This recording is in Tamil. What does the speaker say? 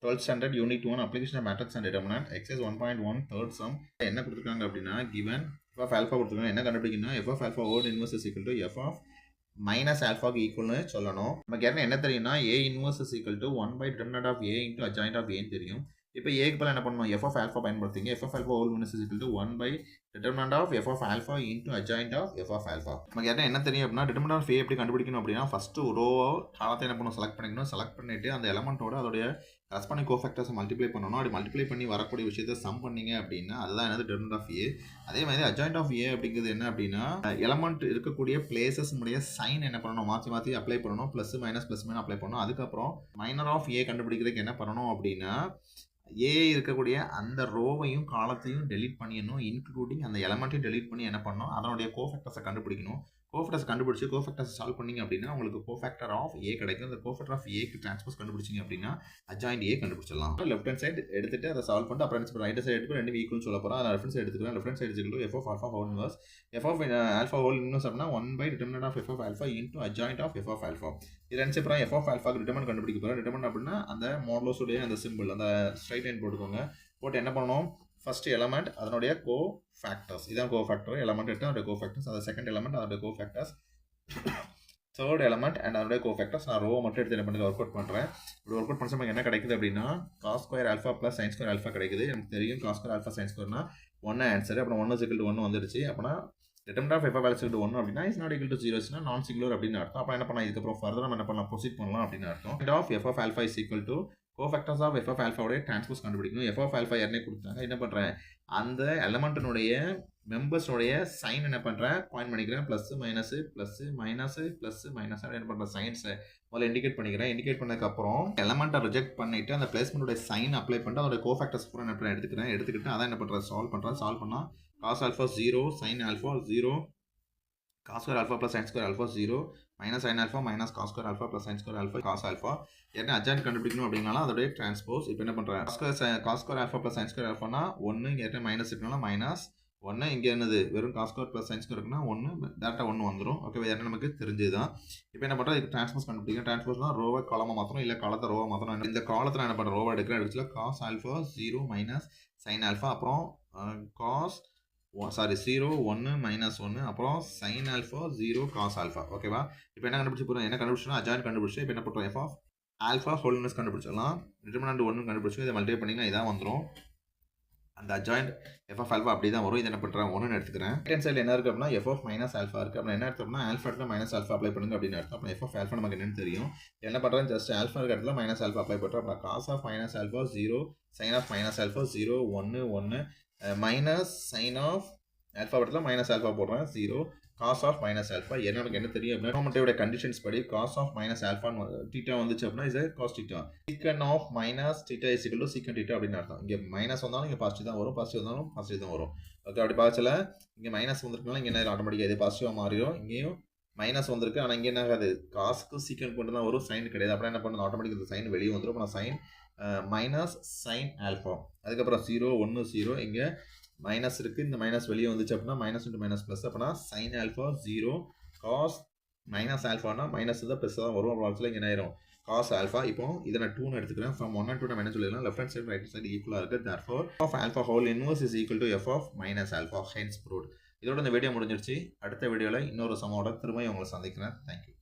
12th standard unit 1 application of matrix and determinant exercise 1.1 third sum என்ன கொடுத்திருக்காங்க அப்படினா given f of alpha கொடுத்திருக்காங்க என்ன கண்டுபிடிக்கணும் f of alpha whole inverse is equal to f of minus alpha க்கு equal னு சொல்லணும் நமக்கு என்ன தெரியும்னா a inverse is equal to 1 by determinant of a into adjoint of a ன்னு தெரியும் இப்போ a க்கு பதிலா என்ன பண்ணனும் f of alpha பயன்படுத்துங்க f of alpha whole inverse is equal to 1 by determinant of f of alpha into adjoint of f of alpha நமக்கு என்ன தெரியும் அப்படினா determinant of a எப்படி கண்டுபிடிக்கணும் அப்படினா ஃபர்ஸ்ட் ரோ காலத்தை என்ன பண்ணனும் செலக்ட் பண்ணிக்கணும் செலக்ட் பண்ணிட்டு அந்த எலிமெண்டோட அதோட corresponding cofactors மல்டிப்ளை பண்ணனும் அப்படி மல்டிப்ளை பண்ணி வரக்கூடிய விஷயத்தை சம் பண்ணீங்க அப்படினா அதுதான் என்னது determinant of a அதே மாதிரி adjoint of a அப்படிங்கிறது என்ன அப்படினா எலிமெண்ட் இருக்கக்கூடிய பிளேसेस உடைய சைன் என்ன பண்ணனும் மாத்தி மாத்தி அப்ளை பண்ணனும் +- +- அப்ளை பண்ணனும் அதுக்கு அப்புறம் மைனர் ஆஃப் a கண்டுபிடிக்கிறதுக்கு என்ன பண்ணனும் அப்படினா a இருக்கக்கூடிய அந்த ரோவையும் காலத்தையும் டெலீட் பண்ணிடணும் இன்க்ளூடிங் அந்த எலிமெண்ட்டையும் டெலீட் பண்ணி என்ன பண்ணனும் அதனுடைய கோஃபேக்டர்ஸை கண்டுபிடிக்கணும் கோஃபேக்டர்ஸ் கண்டுபிடிச்சு கோஃபேக்டர்ஸ் சால்வ் பண்ணீங்க அப்படினா உங்களுக்கு கோஃபேக்டர் ஆஃப் a கிடைக்கும் அந்த கோஃபேக்டர் ஆஃப் a க்கு ட்ரான்ஸ்போஸ் கண்டுபிடிச்சீங்க அப்படினா adjoint a கண்டுபிடிச்சிடலாம் லெஃப்ட் ஹேண்ட் சைடு எடுத்துட்டு அதை சால்வ் பண்ணிட்டு அப்புறம் ரைட் சைடு எடுத்து ரெண்டு ஈக்குவல் சொல்ல போறோம் அதை ரெஃபரன்ஸ் எடுத்துக்கலாம் left hand side is f of alpha whole inverse f of alpha whole inverse அப்படினா 1 by determinant of f of alpha into adjoint of f of alpha இது ரெண்டு அப்புறம் f of alpha க்கு டிட்டர்மினன்ட் கண்டுபிடிக்க போறோம் டிட்டர்மினன்ட் அப்படினா அந்த மாடுலஸ் உடைய அந்த சிம்பிள் அந்த ஸ்ட்ரைட் லைன் போட்டுக்கோங்க போட்டு என்ன பண்ணனும் first element அதனுடைய cofactors இதான் cofactor element எடுத்து அதோட cofactors அந்த செகண்ட் element அதோட cofactors third element and அதோட cofactors நான் ரோ மட்டும் எடுத்து என்ன பண்ணுங்க வொர்க் அவுட் பண்றேன் இப்படி வொர்க் அவுட் பண்ணா என்ன கிடைக்குது அப்படினா cos square alpha plus sin square alpha கிடைக்குது நமக்கு தெரியும் cos square alpha sin square னா 1 ஆன்சர் அப்ப 1 is equal to 1 வந்துருச்சு அப்பனா determinant of f of alpha is equal to 1 அப்படினா is not equal to 0 னா நான் சிங்குலர் அப்படினு அர்த்தம் அப்ப என்ன பண்ணலாம் இதுக்கு அப்புறம் ஃபர்தரா நம்ம என்ன பண்ணலாம் ப்ரோசீட் பண்ணலாம் அப்படினு அர்த்தம் of f of alpha is equal to cofactors of f of alpha உடைய டிரான்ஸ்போஸ் கண்டுபிடிக்கணும் f of alpha யாரனே கொடுத்தாங்க என்ன பண்றேன் அந்த எலிமெண்ட்னுடைய மெம்பர்ஸ் உடைய சைன் என்ன பண்றேன் பாயிண்ட் பண்ணிக்கிறேன் +- என்ன பண்ற சைன்ஸ் முதல்ல இண்டிகேட் பண்ணிக்கிறேன் இண்டிகேட் பண்ணதுக்கு அப்புறம் எலிமெண்ட்டை ரிஜெக்ட் பண்ணிட்டு அந்த பிளேஸ்மென்ட் உடைய சைன் அப்ளை பண்ணிட்டு அதோட கோஃபேக்டர்ஸ் பூரா என்ன எடுத்துக்கிட்டு அத என்ன பண்றேன் சால்வ் பண்ணா cos alpha 0 sin alpha 0 cos square alpha plus sin square alpha 0 minus sin alpha minus cos square alpha plus sin square alpha cos alpha என்ன adjoint கண்டுபிடிக்கணும் அப்படிங்கனால அதோட டிரான்ஸ்போஸ் இப்போ என்ன பண்றேன் cos square alpha plus sin square alpha னா 1 இங்க என்ன மைனஸ் இருக்கனால மைனஸ் 1 இங்க என்னது வெறும் cos square plus sin square இருக்குனா 1 டைரக்டா 1 வந்துரும் ஓகே இது நமக்கு தெரிஞ்சதுதான் இப்போ என்ன பண்றோம் இதுக்கு டிரான்ஸ்போஸ் கண்டுபிடிக்கணும் டிரான்ஸ்போஸ்னா ரோவை காலமா மாத்தணும் இல்ல காலத்தை ரோவா மாத்தணும் இந்த காலத்துல என்ன பண்றோம் ரோவை எடுக்கறேன் எடுத்துல cos alpha 0 minus sin alpha அப்புறம் cos 0 1 minus 1 அப்புறம் sin alpha 0 cos alpha ஓகேவா இப்போ என்ன கண்டுபிடிச்சு போறோம் என்ன கண்டுபிடிச்சோம் adjoint கண்டுபிடிச்சு இப்போ என்ன பண்றோம் f of alpha whole inverse கண்டுபிடிச்சலாம் determinant 1 கண்டுபிடிச்சு இத மல்டிப்ளை பண்ணீங்கன்னா இதான் வந்துரும் அந்த adjoint f of alpha அப்படியே தான் வரும் இத என்ன பண்றேன் 1 ன்னு எடுத்துக்கறேன் ரைட் ஹேண்ட் சைடுல என்ன இருக்கு அப்படினா f of minus alpha இருக்கு அப்ப என்ன அர்த்தம்னா alpha இடத்துல minus alpha அப்ளை பண்ணுங்க அப்படினு அர்த்தம் அப்ப f of alpha நமக்கு என்னன்னு தெரியும் என்ன பண்றேன் ஜஸ்ட் alpha இடத்துல minus alpha அப்ளை பண்றேன் அப்ப cos of minus alpha 0 sin of minus alpha 0 1 1 minus sin of alpha இடத்துல minus alpha போடுறேன் 0 cos of minus alpha எனக்கு என்ன தெரியும் அப்படினா நம்மளுடைய கண்டிஷன்ஸ் படி cos of minus alpha theta வந்துச்சு அப்படினா is cos theta secant of minus theta is equal to secant theta அப்படினு அர்த்தம் இங்க மைனஸ் வந்தாலும் இங்க பாசிட்டிவ் தான் வரும் பாசிட்டிவ் வந்தாலும் பாசிட்டிவ் தான் வரும் ஓகே அப்படி பாச்சல இங்க மைனஸ் வந்திருக்கனால இங்க என்ன ஆட்டோமேட்டிக்கா இது பாசிட்டிவா மாறிடும் இங்கேயும் மைனஸ் வந்திருக்கு ஆனா இங்க என்ன ஆகாது cos க்கு secant மட்டும் தான் வரும் sin கிடையாது அப்ப என்ன பண்ணனும் ஆட்டோமேட்டிக்கா இந்த sin வெளிய வந்துரும் அப்ப sin minus sin alpha அதுக்கு அப்புறம் 0 1 0 இங்க மைனஸ் இருக்கு இந்த மைனஸ் வெளிய வந்துச்சு அப்படினா மைனஸ் into மைனஸ் பிளஸ் அப்பனா sin alpha 0 cos minus alpha னா மைனஸ் தான் பிளஸ் தான் வரும் அப்ப ஆக்சுவலா இங்க என்ன ஆயிரும் cos alpha இப்போ இத நான் 2 ன்னு எடுத்துக்கிறேன் from 1 and 2 நான் என்ன சொல்லிடலாம் left hand side right hand side ஈக்குவலா இருக்கு therefore of alpha whole inverse is equal to f of minus alpha hence proved இதோட இந்த வீடியோ முடிஞ்சிருச்சு அடுத்த வீடியோல இன்னொரு சமோட திரும்ப உங்களை சந்திக்கிறேன் thank you